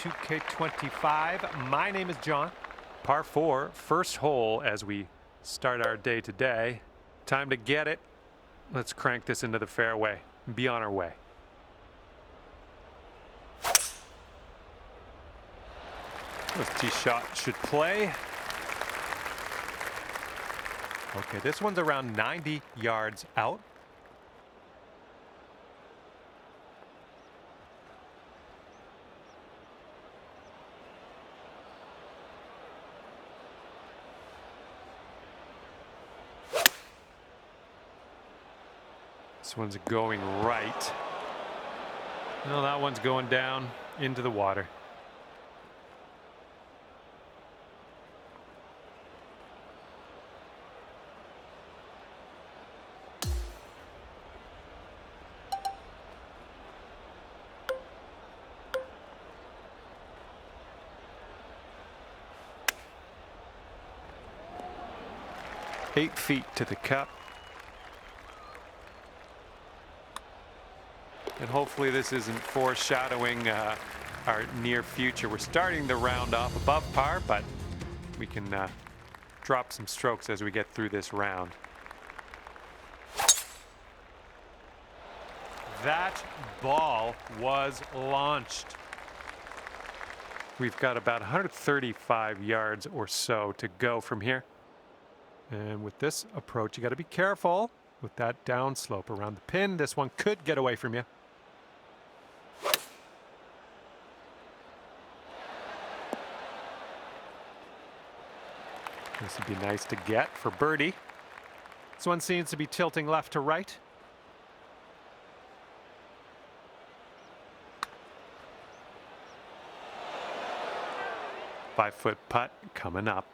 2K25. My name is John. Par 4, first hole as we start our day today. Time to get it. Let's crank this into the fairway and be on our way. This tee shot should play. Okay, this one's around 90 yards out. This one's going right. No, that one's going down into the water. Eight feet to the cup. And hopefully this isn't foreshadowing our near future. We're starting the round off above par, but we can drop some strokes as we get through this round. That ball was launched. We've got about 135 yards or so to go from here. And with this approach, you got to be careful with that downslope around the pin. This one could get away from you. This would be nice to get for birdie. This one seems to be tilting left to right. Five-foot putt coming up.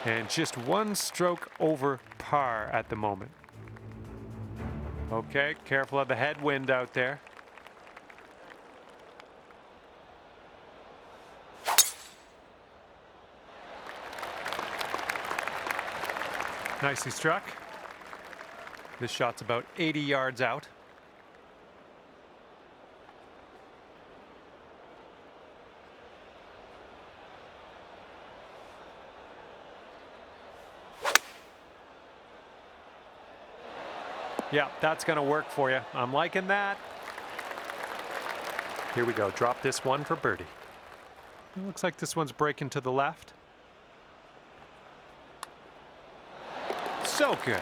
And just one stroke over par at the moment. Okay, careful of the headwind out there. Nicely struck. This shot's about 80 yards out. Yeah, that's going to work for you. I'm liking that. Here we go. Drop this one for birdie. It looks like this one's breaking to the left. So good.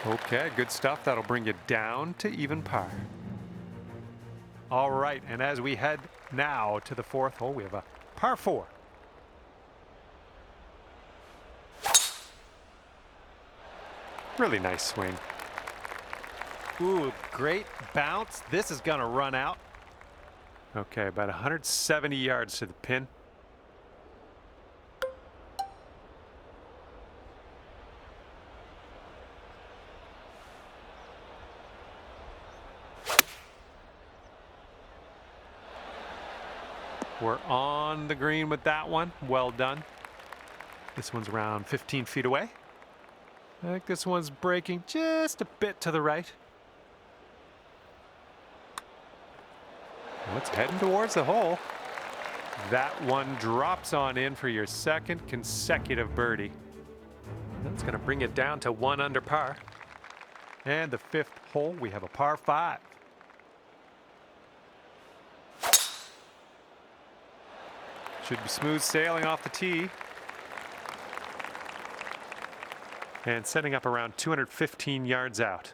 Okay, good stuff. That'll bring you down to even par. All right, and as we head now to the fourth hole, we have a par 4. Really nice swing. Ooh, great bounce. This is going to run out. Okay, about 170 yards to the pin. We're on the green with that one. Well done. This one's around 15 feet away. I think this one's breaking just a bit to the right. Well, it's heading towards the hole. That one drops on in for your second consecutive birdie. That's going to bring it down to 1 under par. And the fifth hole, we have a par 5. Should be smooth sailing off the tee. And setting up around 215 yards out.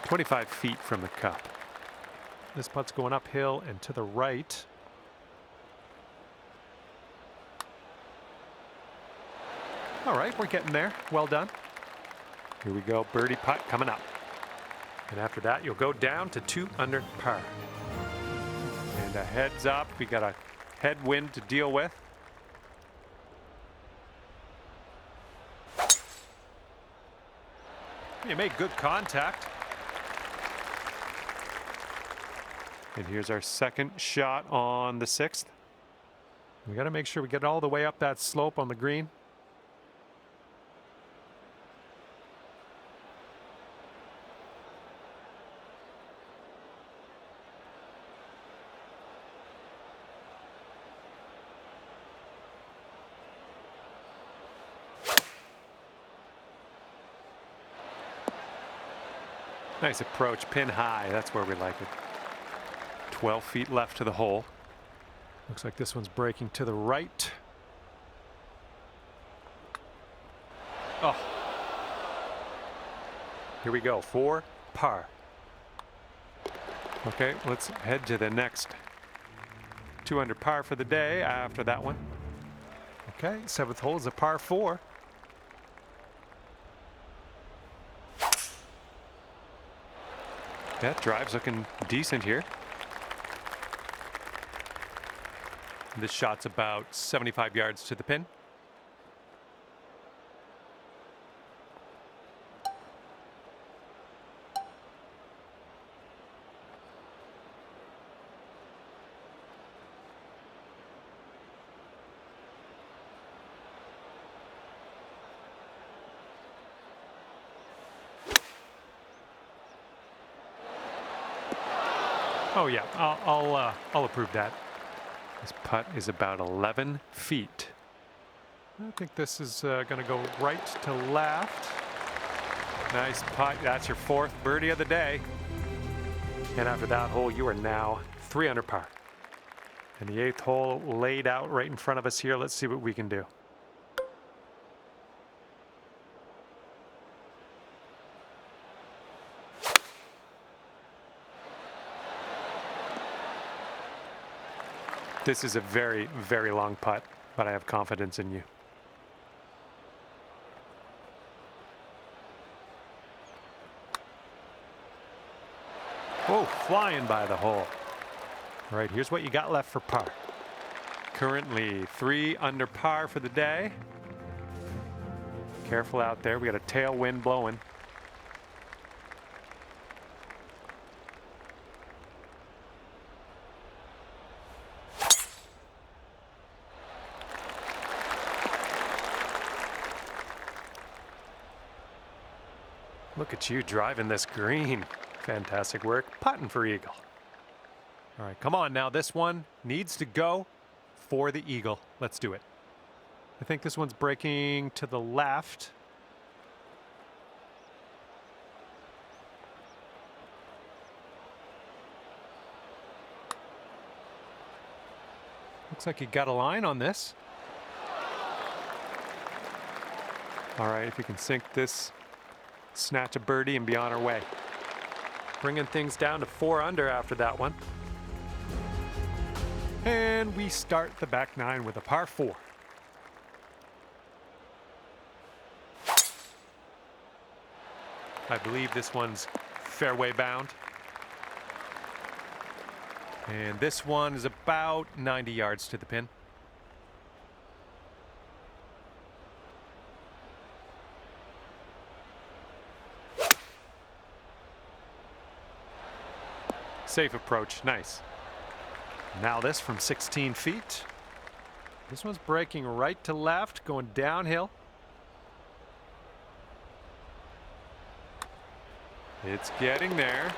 "25 feet from the cup." This putt's going uphill and to the right. All right, we're getting there. Well done. Here we go. Birdie putt coming up. And after that, you'll go down to 2 under par. And a heads up. We got a headwind to deal with. You made good contact. And here's our second shot on the 6th. We got to make sure we get all the way up that slope on the green. Nice approach, pin high. That's where we like it. 12 feet left to the hole. Looks like this one's breaking to the right. Oh. Here we go, 4 par. Okay, let's head to the next 2 under par for the day after that one. Okay, 7th hole is a par 4. That drive's looking decent here. This shot's about 75 yards to the pin. Oh yeah, I'll approve that. This putt is about 11 feet. I think this is going to go right to left. Nice putt. That's your 4th birdie of the day. And after that hole, you are now 3 under par. And the 8th hole laid out right in front of us here. Let's see what we can do. This is a very, very long putt, but I have confidence in you. Oh, flying by the hole. All right, here's what you got left for par. Currently 3 under par for the day. Careful out there. We got a tailwind blowing. Look at you driving this green. Fantastic work. Putting for eagle. All right, come on now. This one needs to go for the eagle. Let's do it. I think this one's breaking to the left. Looks like you got a line on this. All right, if we can sink this, snatch a birdie and be on our way. Bringing things down to 4 under after that one. And we start the back 9 with a par 4. I believe this one's fairway bound. And this one is about 90 yards to the pin. Safe approach, nice. Now this from 16 feet. This one's breaking right to left, going downhill. It's getting there.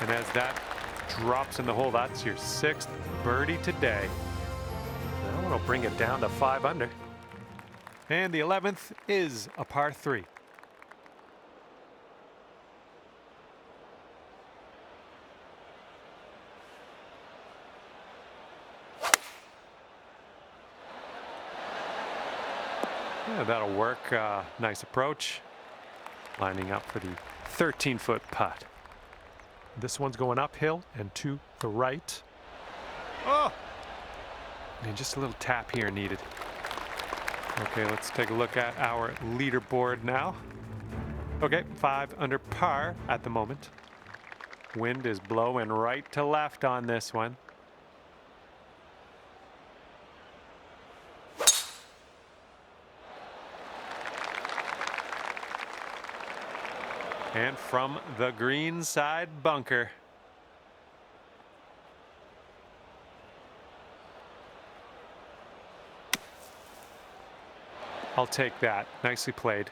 And as that drops in the hole, that's your 6th birdie today. That one will bring it down to 5 under. And the 11th is a par 3. Yeah, that'll work. Nice approach. Lining up for the 13-foot putt. This one's going uphill and to the right. Oh! And just a little tap here needed. Okay, let's take a look at our leaderboard now. Okay, 5 under par at the moment. Wind is blowing right to left on this one. And from the green side bunker, I'll take that. Nicely played.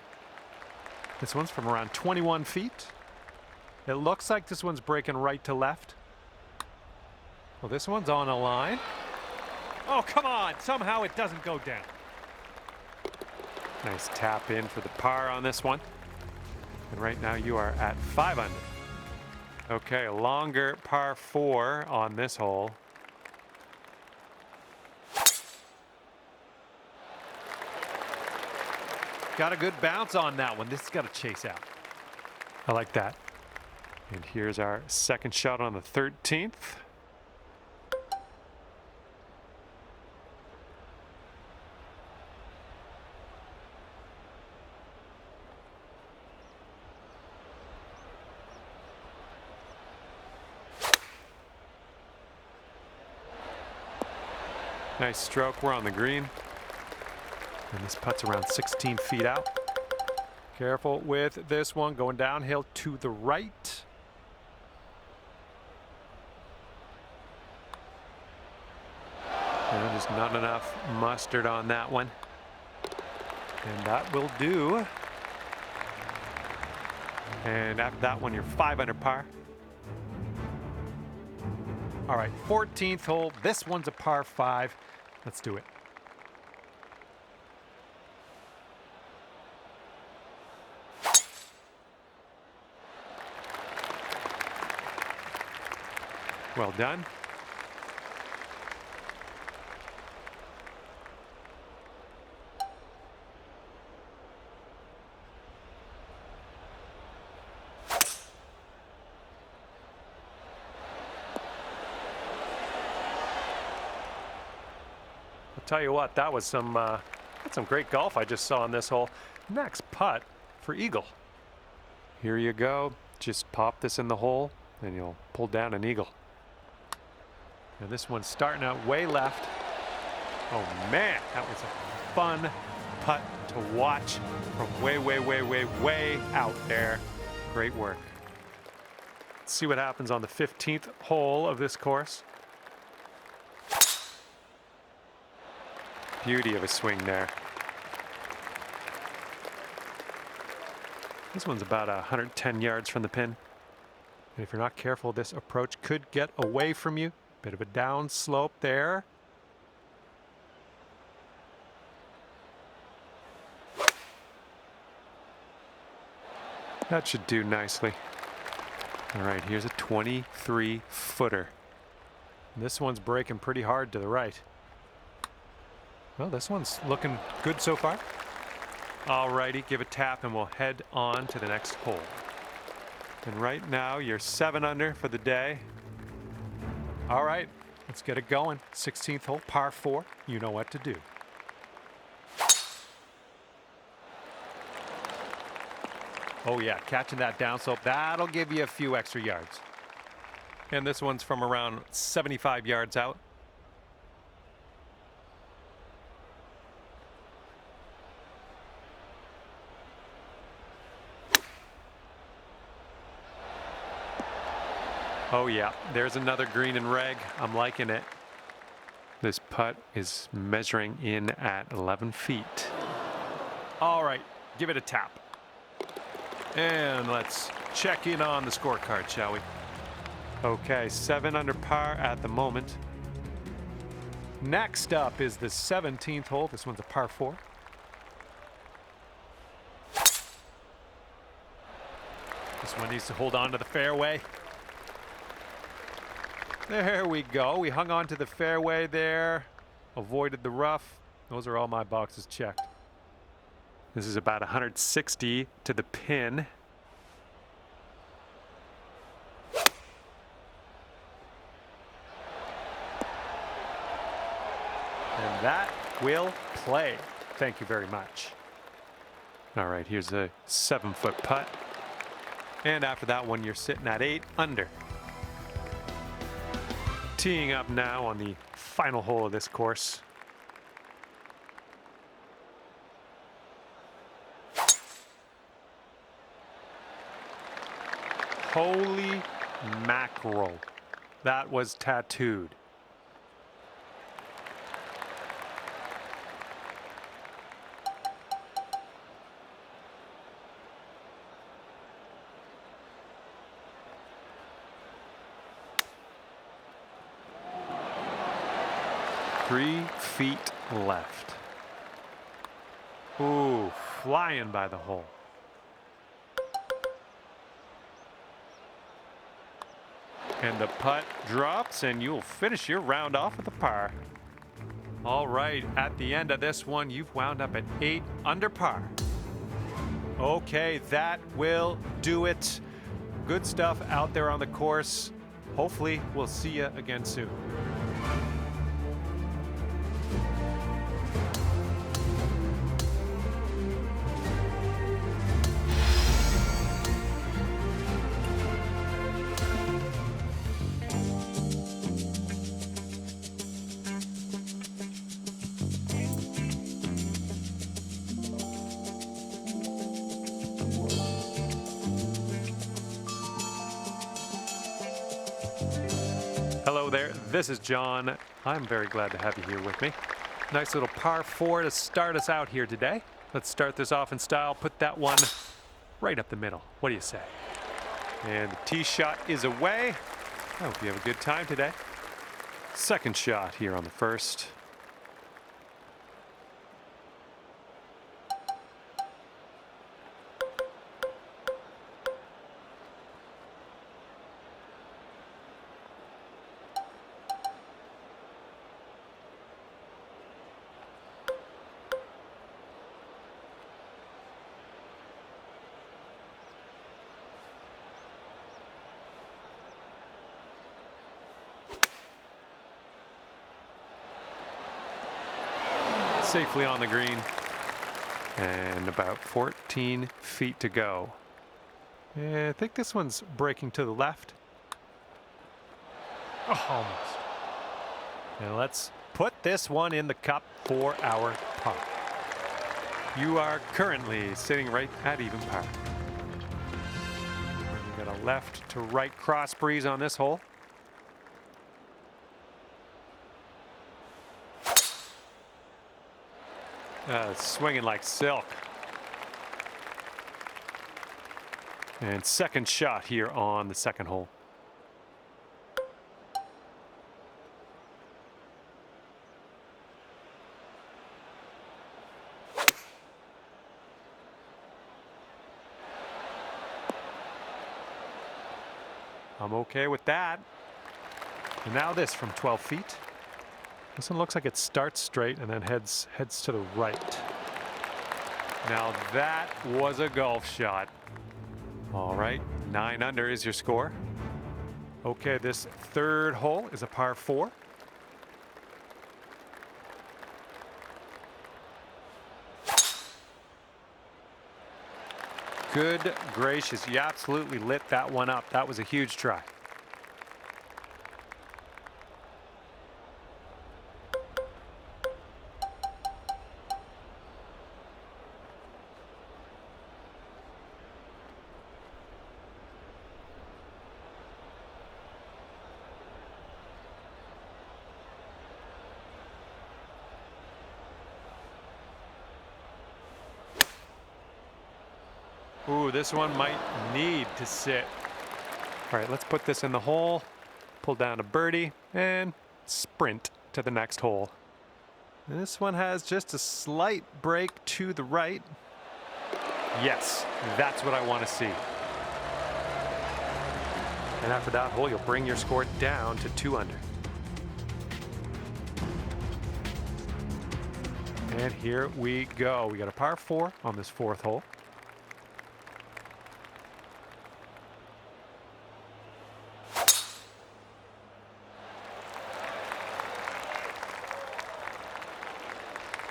This one's from around 21 feet. It looks like this one's breaking right to left. Well, this one's on a line. Oh, come on. Somehow it doesn't go down. Nice tap in for the par on this one. And right now you are at 5 under. Okay, a longer par 4 on this hole. Got a good bounce on that one. This has got to chase out. I like that. And here's our second shot on the 13th. Nice stroke. We're on the green. And this putt's around 16 feet out. Careful with this one, going downhill to the right. And just not enough mustard on that one. And that will do. And after that one, you're 5 under par. All right, 14th hole. This one's a par 5. Let's do it. Well done. I'll tell you what, that was some great golf I just saw on this hole. Next putt for eagle. Here you go. Just pop this in the hole and you'll pull down an eagle. Now this one's starting out way left. Oh man, that was a fun putt to watch from way out there. Great work. Let's see what happens on the 15th hole of this course. Beauty of a swing there. This one's about 110 yards from the pin. And if you're not careful, this approach could get away from you. Bit of a down slope there. That should do nicely. All right, here's a 23-footer. This one's breaking pretty hard to the right. Well, this one's looking good so far. All righty, give a tap and we'll head on to the next hole. And right now you're 7 under for the day. All right, let's get it going. 16th hole, par 4. You know what to do. Oh yeah, catching that downslope, that'll give you a few extra yards. And this one's from around 75 yards out. Oh yeah, there's another green and reg. I'm liking it. This putt is measuring in at 11 feet. All right, give it a tap. And let's check in on the scorecard, shall we? Okay, 7 under par at the moment. Next up is the 17th hole. This one's a par 4. This one needs to hold on to the fairway. There we go. We hung on to the fairway there. Avoided the rough. Those are all my boxes checked. This is about 160 to the pin. And that will play. Thank you very much. All right, here's a 7-foot putt. And after that one, you're sitting at 8 under. Teeing up now on the final hole of this course. Holy mackerel. That was tattooed. 3 feet left. Ooh, flying by the hole. And the putt drops, and you'll finish your round off with a par. All right, at the end of this one, you've wound up at 8 under par. Okay, that will do it. Good stuff out there on the course. Hopefully, we'll see you again soon. Hello there, this is John. I'm very glad to have you here with me. Nice little par 4 to start us out here today. Let's start this off in style. Put that one right up the middle. What do you say? And the tee shot is away. I hope you have a good time today. Second shot here on the first. Safely on the green, and about 14 feet to go. And I think this one's breaking to the left. Oh, almost. And let's put this one in the cup for our par. You are currently sitting right at even par. We got a left to right cross breeze on this hole. Swinging like silk. And second shot here on the second hole. I'm okay with that. And now this from 12 feet. This one looks like it starts straight and then heads to the right. Now that was a golf shot. All right, 9 under is your score. Okay, this third hole is a par 4. Good gracious, you absolutely lit that one up. That was a huge try. Ooh, this one might need to sit. All right, let's put this in the hole, pull down a birdie, and sprint to the next hole. And this one has just a slight break to the right. Yes, that's what I want to see. And after that hole, you'll bring your score down to 2 under. And here we go. We got a par 4 on this fourth hole.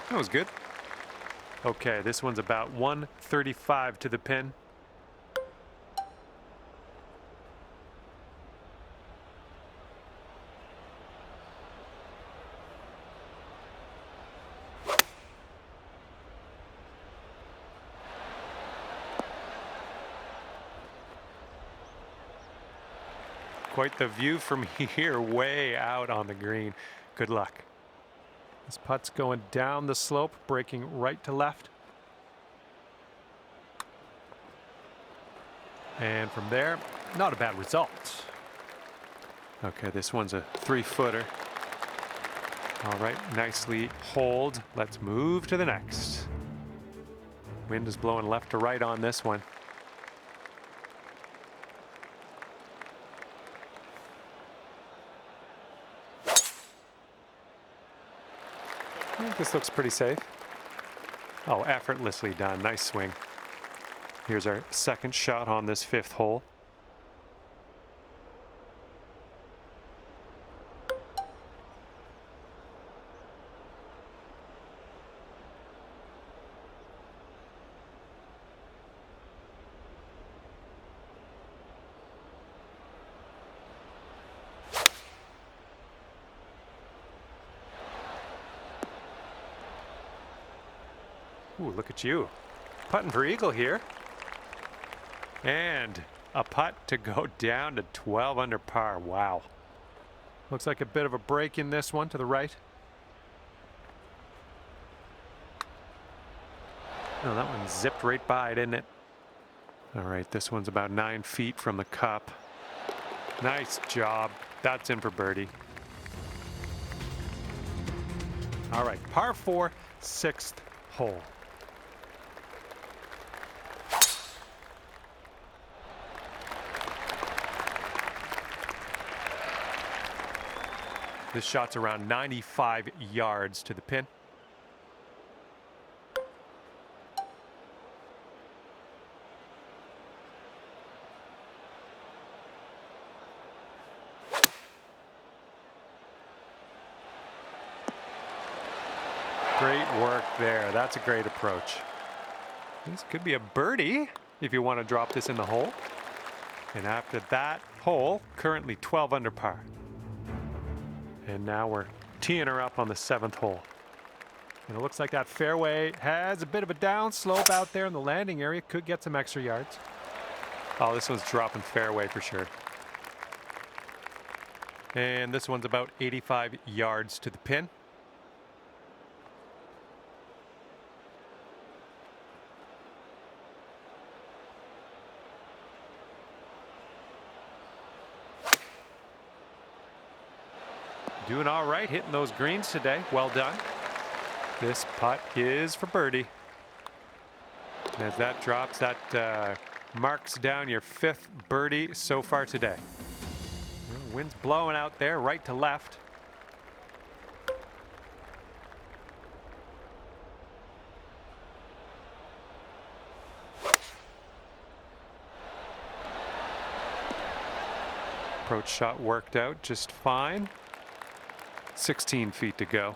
That was good. Okay, this one's about 135 to the pin. Quite the view from here, way out on the green. Good luck. This putt's going down the slope, breaking right to left. And from there, not a bad result. Okay, this one's a 3-footer. All right, nicely holed. Let's move to the next. Wind is blowing left to right on this one. I think this looks pretty safe. Oh, effortlessly done. Nice swing. Here's our second shot on this 5th hole. Ooh, look at you. Putting for eagle here. And a putt to go down to 12 under par. Wow. Looks like a bit of a break in this one to the right. Oh, that one zipped right by, didn't it? All right, this one's about 9 feet from the cup. Nice job. That's in for birdie. All right, par 4, 6th hole. This shot's around 95 yards to the pin. Great work there. That's a great approach. This could be a birdie if you want to drop this in the hole. And after that hole, currently 12 under par. And now we're teeing her up on the 7th hole. And it looks like that fairway has a bit of a down slope out there in the landing area. Could get some extra yards. Oh, this one's dropping fairway for sure. And this one's about 85 yards to the pin. Doing all right, hitting those greens today. Well done. This putt is for birdie. As that drops, that marks down your 5th birdie so far today. Wind's blowing out there, right to left. Approach shot worked out just fine. 16 feet to go.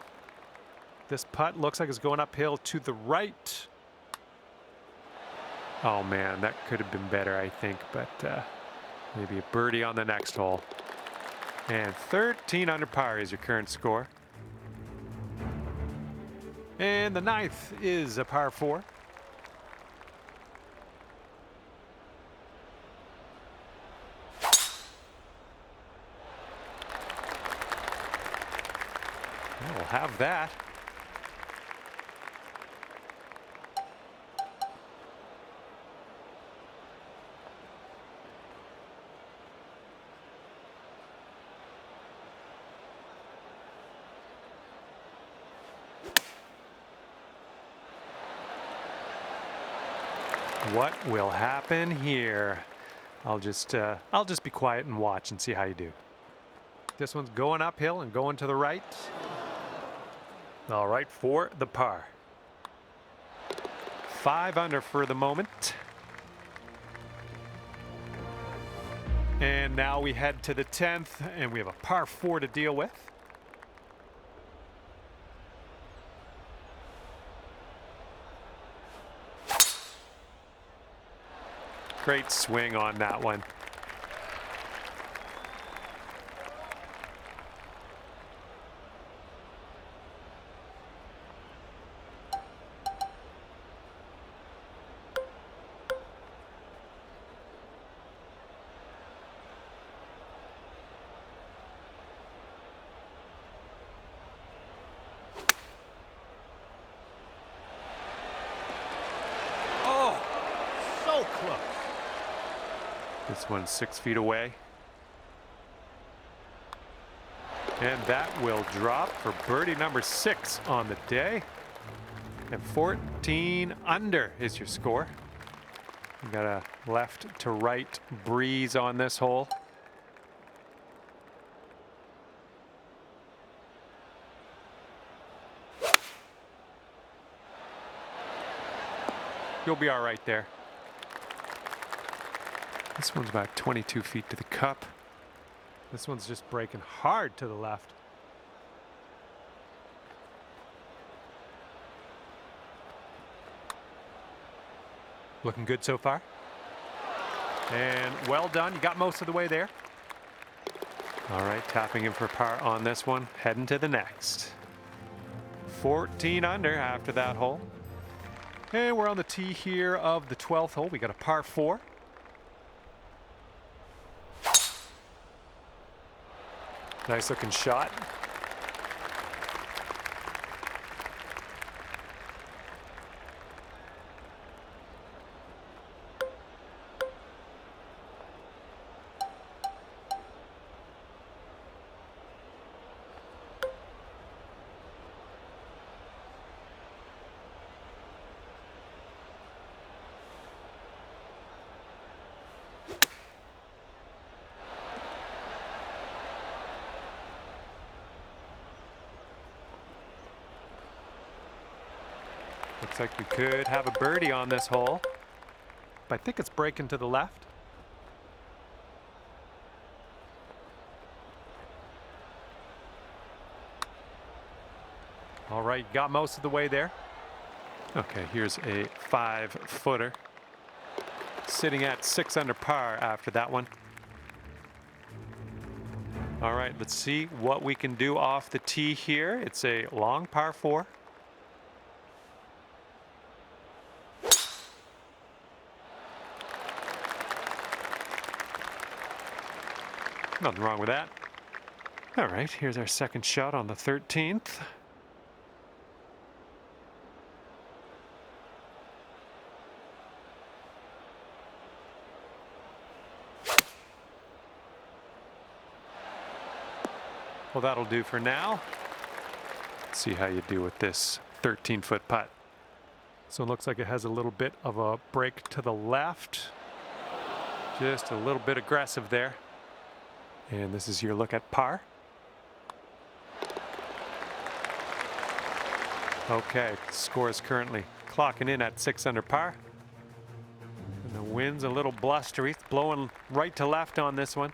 This putt looks like it's going uphill to the right. Oh man, that could have been better, I think, but maybe a birdie on the next hole. And 13 under par is your current score. And the 9th is a par 4. We'll have that. What will happen here? I'll just be quiet and watch and see how you do. This one's going uphill and going to the right. All right, for the par. 5 under for the moment. And now we head to the 10th, and we have a par 4 to deal with. Great swing on that one. So close. This one's 6 feet away. And that will drop for birdie number 6 on the day. And 14 under is your score. You got a left to right breeze on this hole. You'll be all right there. This one's about 22 feet to the cup. This one's just breaking hard to the left. Looking good so far. And well done. You got most of the way there. All right, tapping in for par on this one. Heading to the next. 14 under after that hole. And we're on the tee here of the 12th hole. We got a par 4. Nice looking shot. Looks like we could have a birdie on this hole. But I think it's breaking to the left. All right, got most of the way there. Okay, here's a 5-footer. Sitting at 6 under par after that one. All right, let's see what we can do off the tee here. It's a long par 4. Nothing wrong with that. All right, here's our second shot on the 13th. Well, that'll do for now. Let's see how you do with this 13-foot putt. So it looks like it has a little bit of a break to the left. Just a little bit aggressive there. And this is your look at par. Okay, score is currently clocking in at 6 under par. And the wind's a little blustery, it's blowing right to left on this one.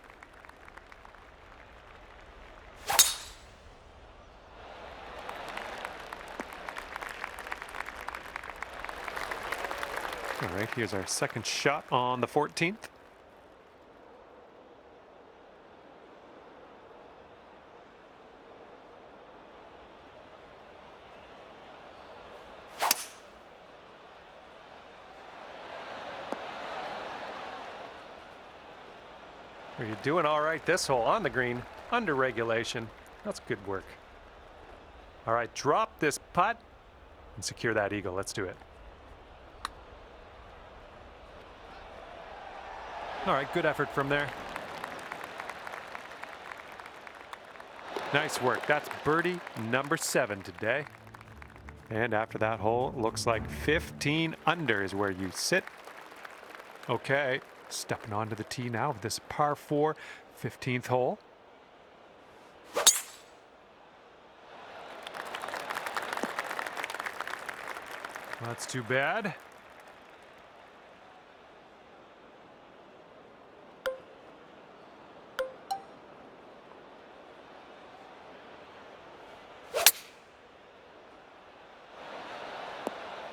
All right, here's our second shot on the 14th. Are you doing all right this hole on the green, under regulation? That's good work. All right, drop this putt and secure that eagle. Let's do it. All right, good effort from there. Nice work. That's birdie number 7 today. And after that hole, looks like 15 under is where you sit. Okay, stepping onto the tee now with this par 4, 15th hole. That's too bad.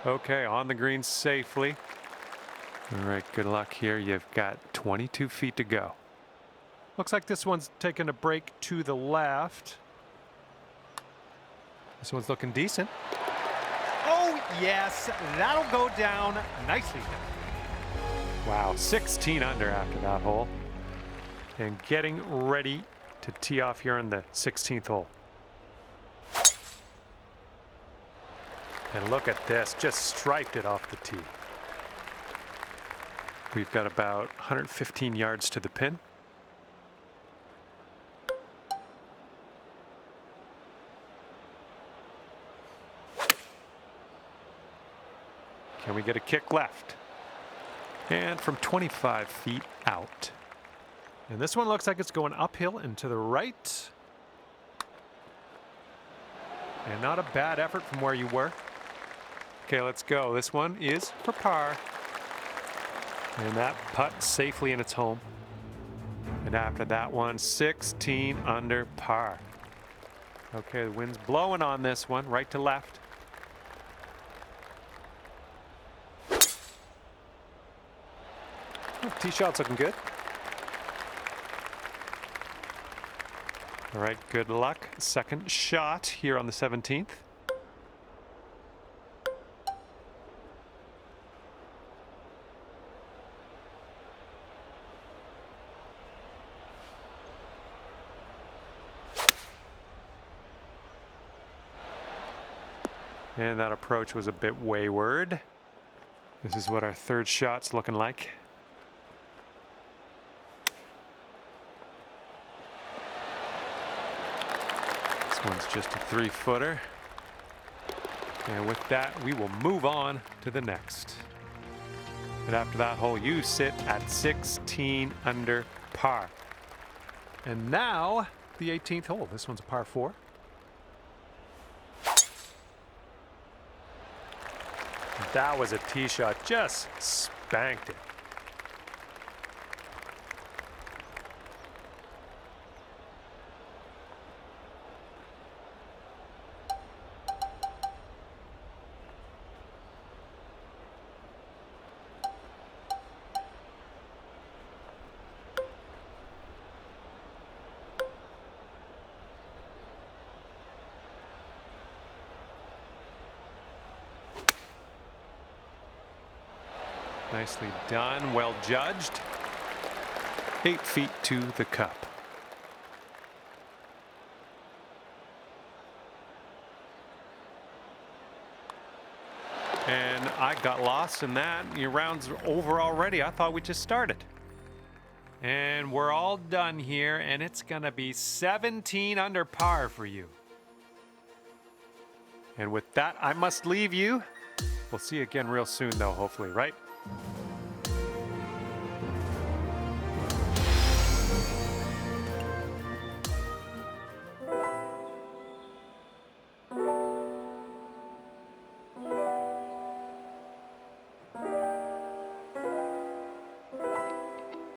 Okay, on the green safely. All right, good luck here. You've got 22 feet to go. Looks like this one's taking a break to the left. This one's looking decent. Oh, yes, that'll go down nicely. Wow, 16 under after that hole. And getting ready to tee off here on the 16th hole. And look at this, just striped it off the tee. We've got about 115 yards to the pin. Can we get a kick left? And from 25 feet out. And this one looks like it's going uphill and to the right. And not a bad effort from where you were. Okay, let's go. This one is for par. And that putt safely in its home. And after that one, 16 under par. Okay, the wind's blowing on this one, right to left. Tee shot's looking good. All right, good luck. Second shot here on the 17th. And that approach was a bit wayward. This is what our third shot's looking like. One's just a 3-footer. And with that, we will move on to the next. And after that hole, you sit at 16 under par. And now, the 18th hole. This one's a par 4. That was a tee shot. Just spanked it. Nicely done, well judged. 8 feet to the cup. And I got lost in that. Your round's over already. I thought we just started. And we're all done here, and it's gonna be 17 under par for you. And with that, I must leave you. We'll see you again real soon though, hopefully, right?